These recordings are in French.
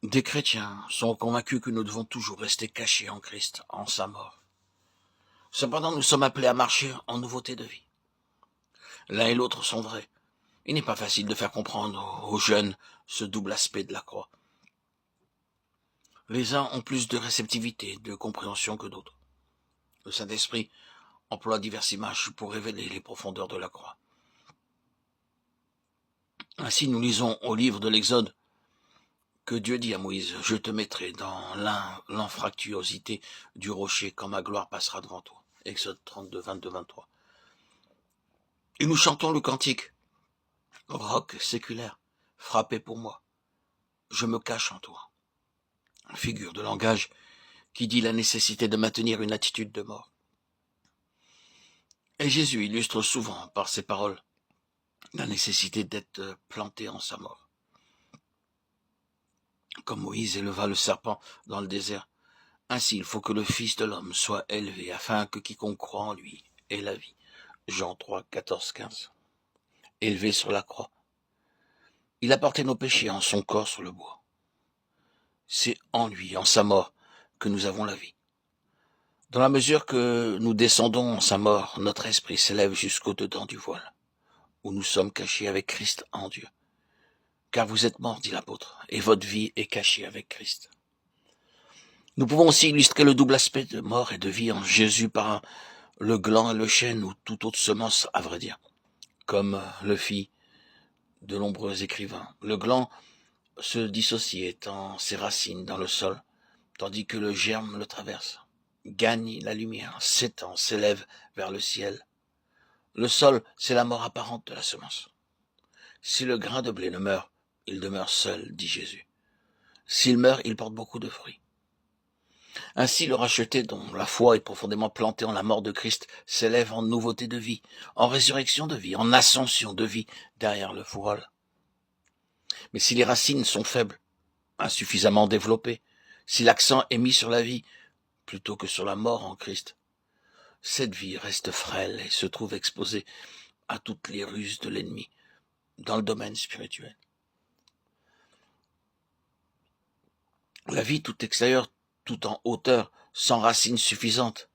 Des chrétiens sont convaincus que nous devons toujours rester cachés en Christ, en sa mort. Cependant, nous sommes appelés à marcher en nouveauté de vie. L'un et l'autre sont vrais. Il n'est pas facile de faire comprendre aux jeunes ce double aspect de la croix. Les uns ont plus de réceptivité, de compréhension que d'autres. Le Saint-Esprit emploie diverses images pour révéler les profondeurs de la croix. Ainsi, nous lisons au livre de l'Exode que Dieu dit à Moïse, « Je te mettrai dans l'infractuosité du rocher quand ma gloire passera devant toi. » Exode 32, 22, 23. Et nous chantons le cantique, roc séculaire, frappé pour moi. Je me cache en toi. Figure de langage qui dit la nécessité de maintenir une attitude de mort. Et Jésus illustre souvent par ses paroles la nécessité d'être planté en sa mort. Comme Moïse éleva le serpent dans le désert, ainsi il faut que le Fils de l'homme soit élevé afin que quiconque croit en lui ait la vie. Jean 3, 14, 15. Élevé sur la croix. Il a porté nos péchés en son corps sur le bois. C'est en lui, en sa mort, que nous avons la vie. Dans la mesure que nous descendons en sa mort, notre esprit s'élève jusqu'au-dedans du voile, où nous sommes cachés avec Christ en Dieu. Car vous êtes morts, dit l'apôtre, et votre vie est cachée avec Christ. Nous pouvons aussi illustrer le double aspect de mort et de vie en Jésus par le gland et le chêne ou toute autre semence, à vrai dire, comme le fit de nombreux écrivains. Le gland se dissocie étant ses racines dans le sol, tandis que le germe le traverse, gagne la lumière, s'étend, s'élève vers le ciel. Le sol, c'est la mort apparente de la semence. Si le grain de blé ne meurt, il demeure seul, dit Jésus. S'il meurt, il porte beaucoup de fruits. Ainsi, le racheté, dont la foi est profondément plantée en la mort de Christ, s'élève en nouveauté de vie, en résurrection de vie, en ascension de vie derrière le voile. Mais si les racines sont faibles, insuffisamment développées, si l'accent est mis sur la vie plutôt que sur la mort en Christ, cette vie reste frêle et se trouve exposée à toutes les ruses de l'ennemi dans le domaine spirituel. La vie tout extérieure, tout en hauteur, sans racines suffisantes,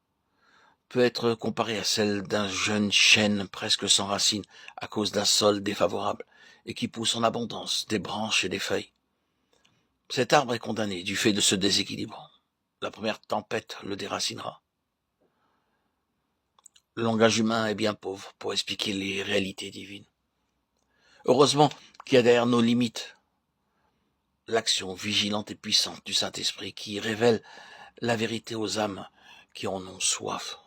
peut être comparée à celle d'un jeune chêne presque sans racines à cause d'un sol défavorable et qui pousse en abondance des branches et des feuilles. Cet arbre est condamné du fait de ce déséquilibre. La première tempête le déracinera. Le langage humain est bien pauvre pour expliquer les réalités divines. Heureusement qu'il y a derrière nos limites l'action vigilante et puissante du Saint-Esprit qui révèle la vérité aux âmes qui en ont soif.